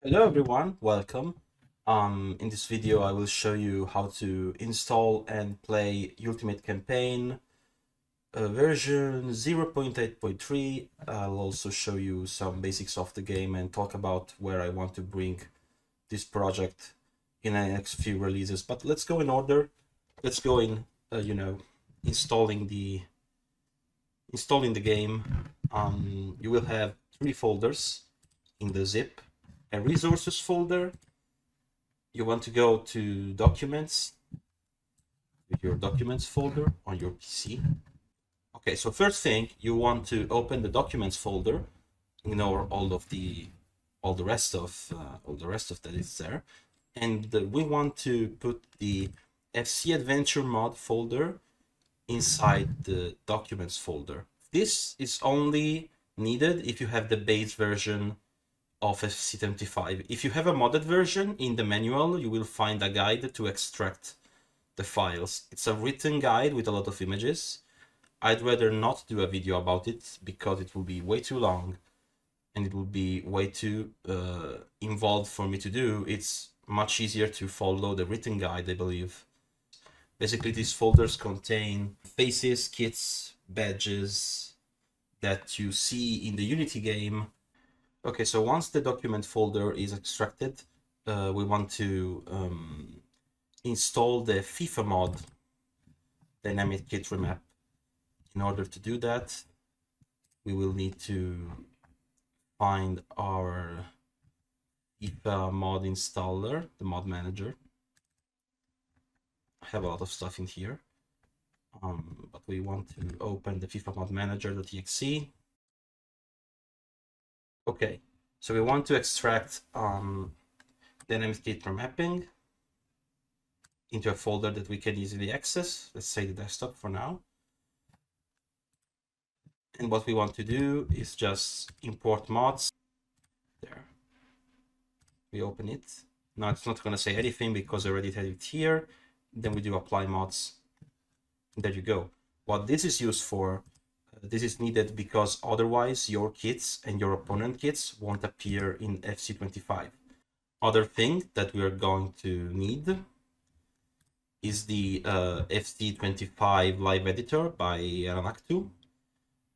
Hello everyone, welcome. In this video I will show you how to install and play Ultimate Campaign version 0.8.3. I'll also show you some basics of the game and talk about where I want to bring this project in the next few releases. But let's go in order. Let's go in, installing the game. You will have three folders in the zip. A resources folder. You want to go to documents, your documents folder on your PC. Okay, so first thing, you want to open the documents folder, ignore all the rest of that is there, and we want to put the FC Adventure mod folder inside the documents folder. This is only needed if you have the base version of FC25. If you have a modded version, in the manual you will find a guide to extract the files. It's a written guide with a lot of images. I'd rather not do a video about it because it will be way too long and it will be way too involved for me to do. It's much easier to follow the written guide, I believe. Basically, these folders contain faces, kits, badges that you see in the Unity game. Okay, so once the document folder is extracted, we want to install the FIFA mod dynamic kit remap. In order to do that, we will need to find our FIFA mod installer, the mod manager. I have a lot of stuff in here, but we want to open the FIFA mod manager.exe. Okay, so we want to extract dynamic kit remapping into a folder that we can easily access. Let's say the desktop for now. And what we want to do is just import mods. There. We open it. Now it's not going to say anything because I already had it here. Then we do apply mods. There you go. What this is used for, this is needed because otherwise your kits and your opponent kits won't appear in FC25. Other thing that we are going to need is the FC25 live editor by Aranaktu.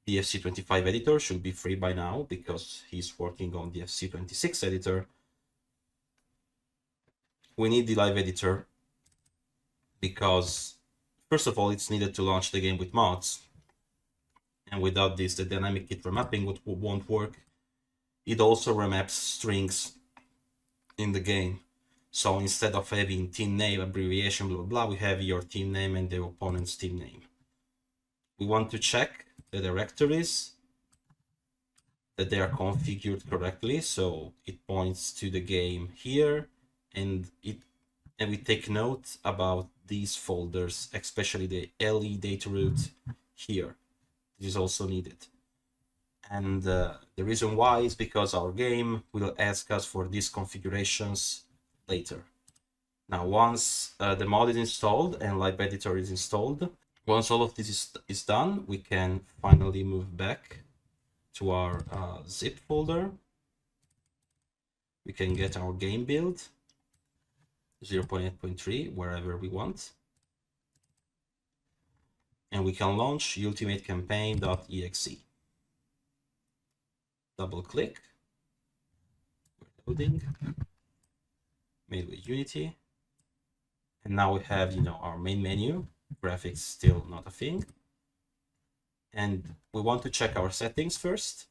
The FC25 editor should be free by now because he's working on the FC26 editor. We need the live editor because, first of all, it's needed to launch the game with mods. And without this, the dynamic kit remapping won't work. It also remaps strings in the game. So instead of having team name, abbreviation, blah, blah, blah, we have your team name and the opponent's team name. We want to check the directories, that they are configured correctly. So it points to the game here, and we take note about these folders, especially the LE data root here. This is also needed. And the reason why is because our game will ask us for these configurations later. Now, once the mod is installed and live editor is installed, once all of this is done, we can finally move back to our zip folder. We can get our game build 0.8.3 wherever we want. And we can launch ultimatecampaign.exe. Double click. We're loading. Made with Unity. And now we have, our main menu. Graphics still not a thing. And we want to check our settings first.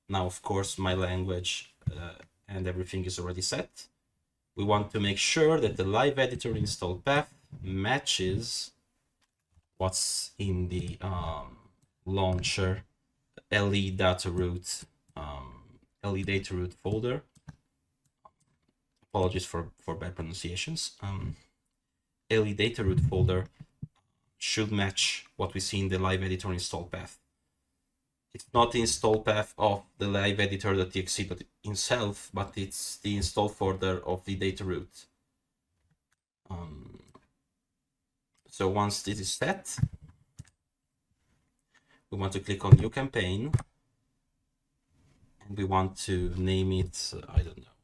Now, of course, my language and everything is already set. We want to make sure that the live editor install path matches what's in the launcher LE data root folder. Apologies for bad pronunciations. LE data root folder should match what we see in the live editor install path. It's not the install path of the live editor.exe itself, but it's the install folder of the data root. So once this is set, we want to click on New Campaign, and we want to name it, I don't know,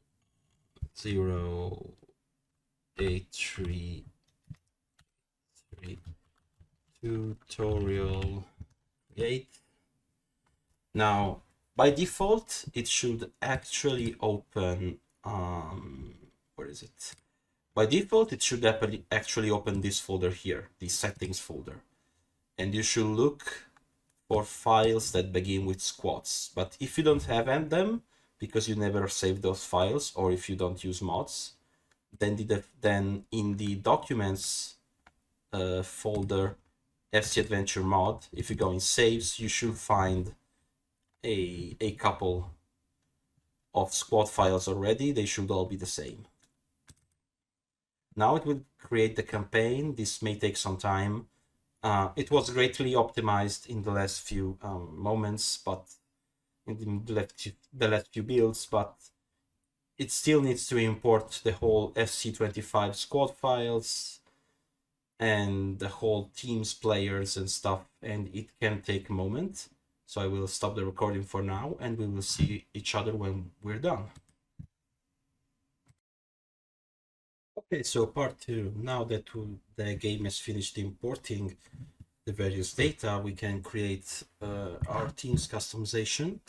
083 tutorial create. Now, by default, it should actually open, where is it? By default, it should actually open this folder here, the settings folder. And you should look for files that begin with squads. But if you don't have them, because you never save those files, or if you don't use mods, then in the documents folder, FC Adventure mod, if you go in saves, you should find a couple of squad files already. They should all be the same. Now it will create the campaign. This may take some time. It was greatly optimized in the last few moments, but in the last few builds, but it still needs to import the whole FC25 squad files and the whole teams, players and stuff, and it can take a moment. So I will stop the recording for now, and we will see each other when we're done. Okay, so part 2. Now that the game has finished importing the various data, we can create our team's customization.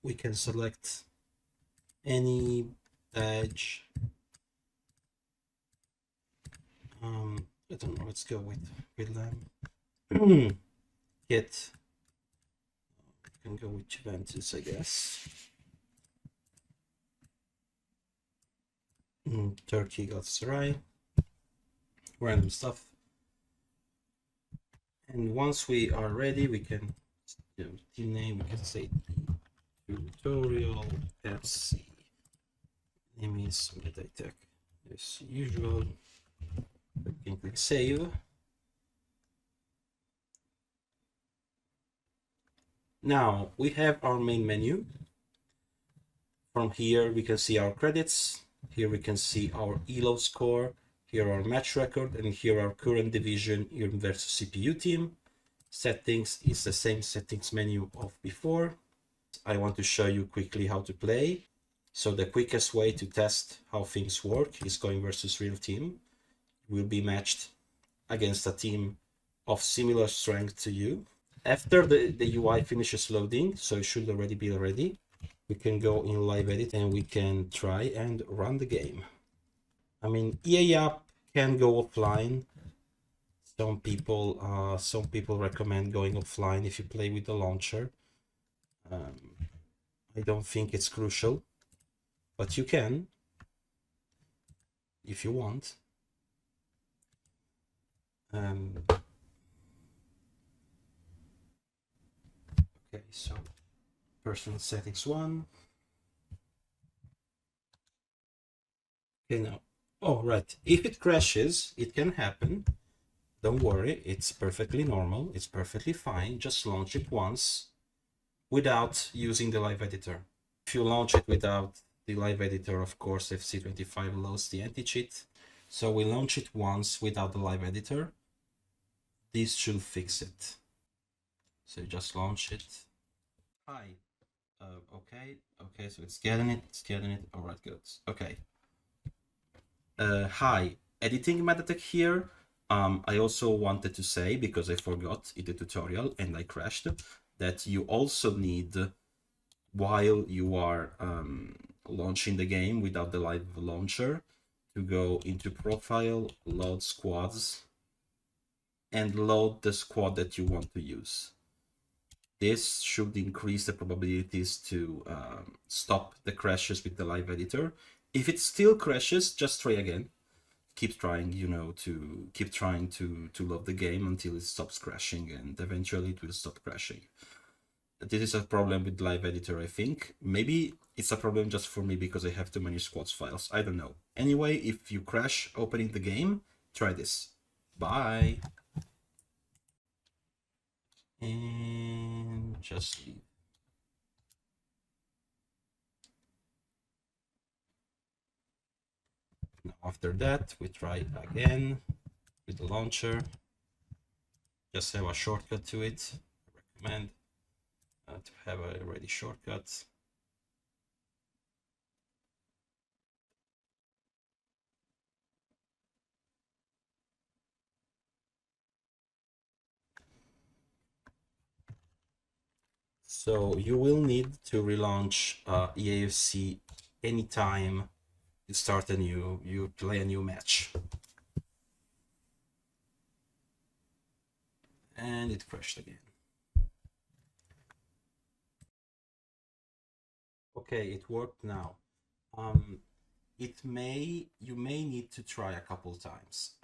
We can select any badge. I don't know, let's go with them. Get, we can go with Juventus, I guess. Turkey got Sarai. Random stuff. And once we are ready, we can, team name, we can say tutorial FC. Name is Meditech as usual. We can click save. Now we have our main menu. From here we can see our credits. Here we can see our ELO score. Here our match record, and here our current division versus CPU team. Settings is the same settings menu of before. I want to show you quickly how to play. So the quickest way to test how things work is going versus real team. Will be matched against a team of similar strength to you. After the UI finishes loading, so it should already be ready, we can go in live edit and we can try and run the game. I mean, EA app can go offline. Some people recommend going offline if you play with the launcher. I don't think it's crucial, but you can if you want. Okay, so personal settings 1. Okay, now, oh, right. If it crashes, it can happen. Don't worry, it's perfectly normal. It's perfectly fine. Just launch it once without using the live editor. If you launch it without the live editor, of course, FC25 loads the anti-cheat. So we launch it once without the live editor. This should fix it. So you just launch it. Hi. Okay, so it's getting it. All right, good. Okay. Hi, editing Meditech here. I also wanted to say, because I forgot in the tutorial and I crashed, that you also need, while you are launching the game without the live launcher, to go into profile, load squads, and load the squad that you want to use. This should increase the probabilities to stop the crashes with the live editor. If it still crashes, just try again. Keep trying, to keep trying to load the game until it stops crashing, and eventually it will stop crashing. This is a problem with live editor, I think. Maybe it's a problem just for me because I have too many squads files. I don't know. Anyway, if you crash opening the game, try this. Bye. And just leave. Now after that, we try again with the launcher. Just have a shortcut to it. I recommend to have a ready shortcut. So you will need to relaunch EAFC anytime you play a new match. And it crashed again. Okay, it worked now. You may need to try a couple times.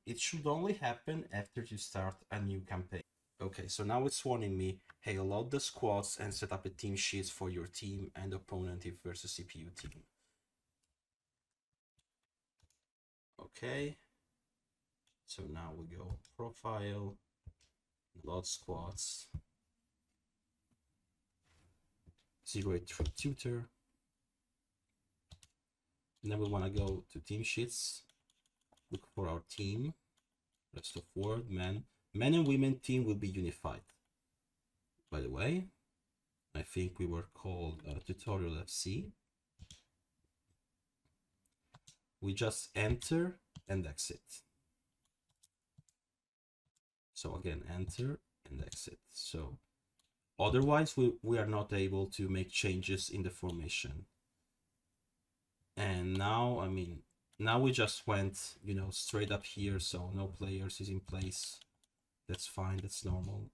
It should only happen after you start a new campaign. Okay, so now it's warning me, hey, load the squads and set up a team sheets for your team and opponent if versus CPU team. Okay, so now we go profile, load squads, 083 tutor. And then we want to go to team sheets, look for our team, rest of world, men and women team will be unified. By the way, I think we were called tutorial FC. We just enter and exit. So again, enter and exit. So otherwise we are not able to make changes in the formation. And now, I mean, now we just went, you know, straight up here, so no players is in place. That's fine, that's normal.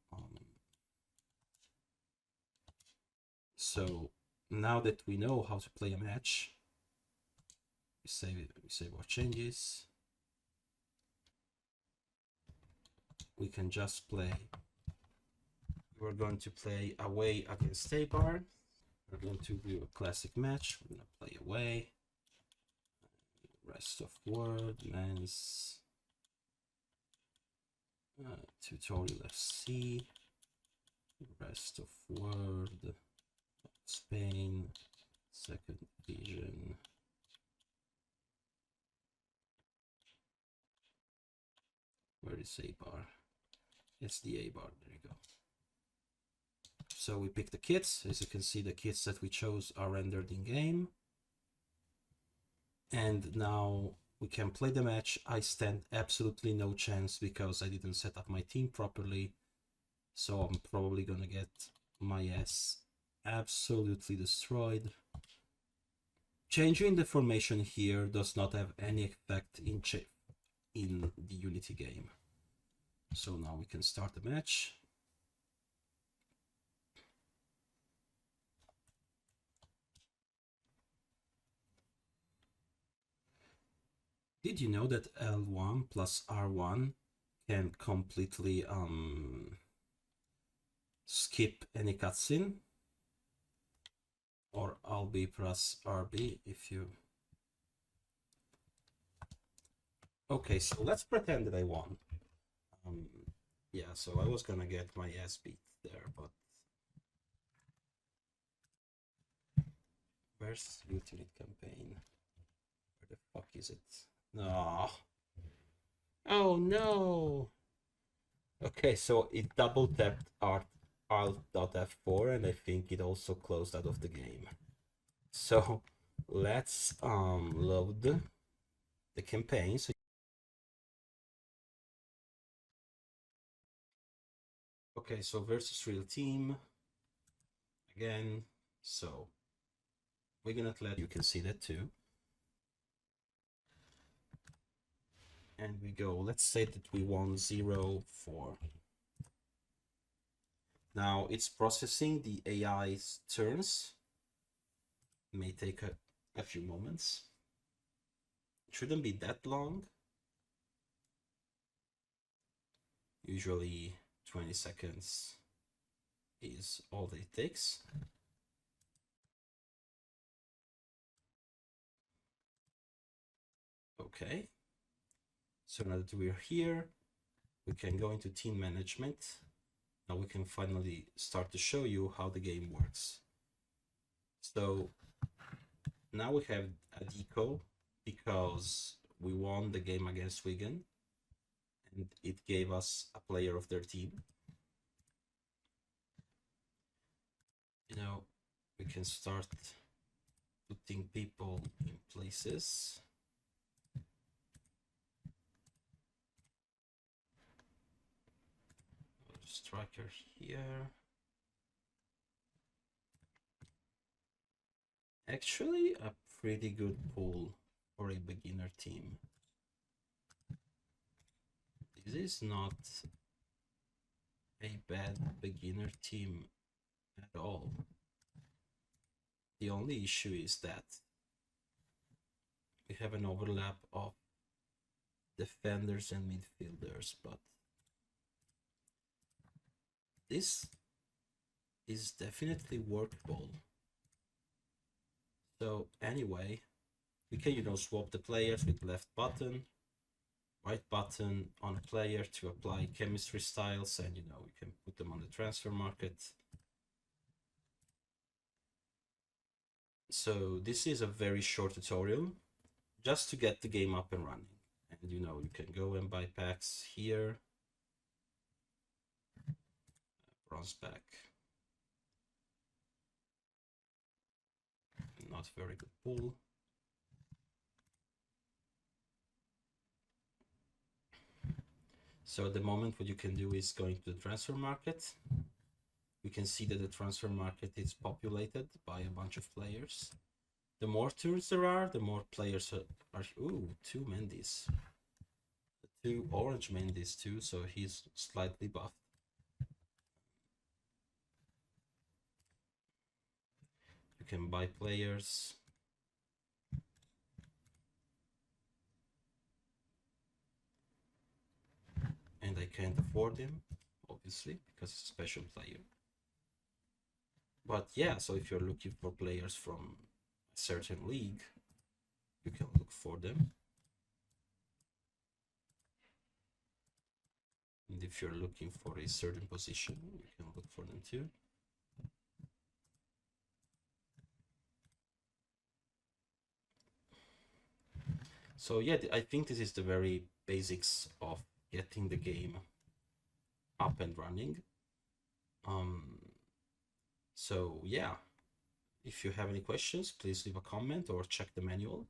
So now that we know how to play a match, we save our changes. We can just play. We're going to play away against A-Bar. We're going to do a classic match. We're going to play away. Rest of world, men's tutorial FC. Rest of world, Spain, second division. Where is A-Bar? It's the A-Bar, there you go. So we pick the kits. As you can see, the kits that we chose are rendered in game. And now we can play the match. I stand absolutely no chance because I didn't set up my team properly. So I'm probably gonna get my ass absolutely destroyed. Changing the formation here does not have any effect in the Unity game. So now we can start the match. Did you know that L1 plus R1 can completely skip any cutscene? Or LB plus RB if you... Okay, so let's pretend that I won. Yeah, so I was gonna get my ass beat there, but... Where's Ultimate Campaign? Where the fuck is it? No. Oh no! Okay, so it double tapped Alt.F4 and I think it also closed out of the game. So let's load the campaign. So okay, so versus real team again. So we're gonna let you can see that too. And we go, let's say that we won 0-4. Now it's processing the AI's turns. It may take a few moments. It shouldn't be that long. Usually 20 seconds is all that it takes. Okay. So now that we're here, we can go into team management. Now we can finally start to show you how the game works. So now we have a deco because we won the game against Wigan and it gave us a player of their team. You know, we can start putting people in places. Striker here. actually a pretty good pool for a beginner team. This is not a bad beginner team at all. The only issue is that we have an overlap of defenders and midfielders, but this is definitely workable. So anyway, we can, you know, swap the players with left button, right button on a player to apply chemistry styles, and you know, we can put them on the transfer market. So this is a very short tutorial just to get the game up and running. And you know, you can go and buy packs here. Bronze pack. Not very good pull. So at the moment, what you can do is going to the transfer market. You can see that the transfer market is populated by a bunch of players. The more turns there are, the more players are. Ooh, 2 Mendy's. 2 orange Mendy's too, so he's slightly buffed. You can buy players. And I can't afford him, obviously, because it's a special player. But yeah, so if you're looking for players from a certain league, you can look for them. And if you're looking for a certain position, you can look for them too. So yeah, I think this is the very basics of getting the game up and running. So yeah, if you have any questions, please leave a comment or check the manual,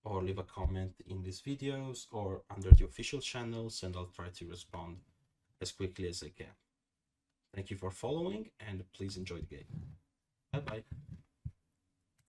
or leave a comment in these videos or under the official channels, and I'll try to respond as quickly as I can. Thank you for following, and please enjoy the game. Bye bye.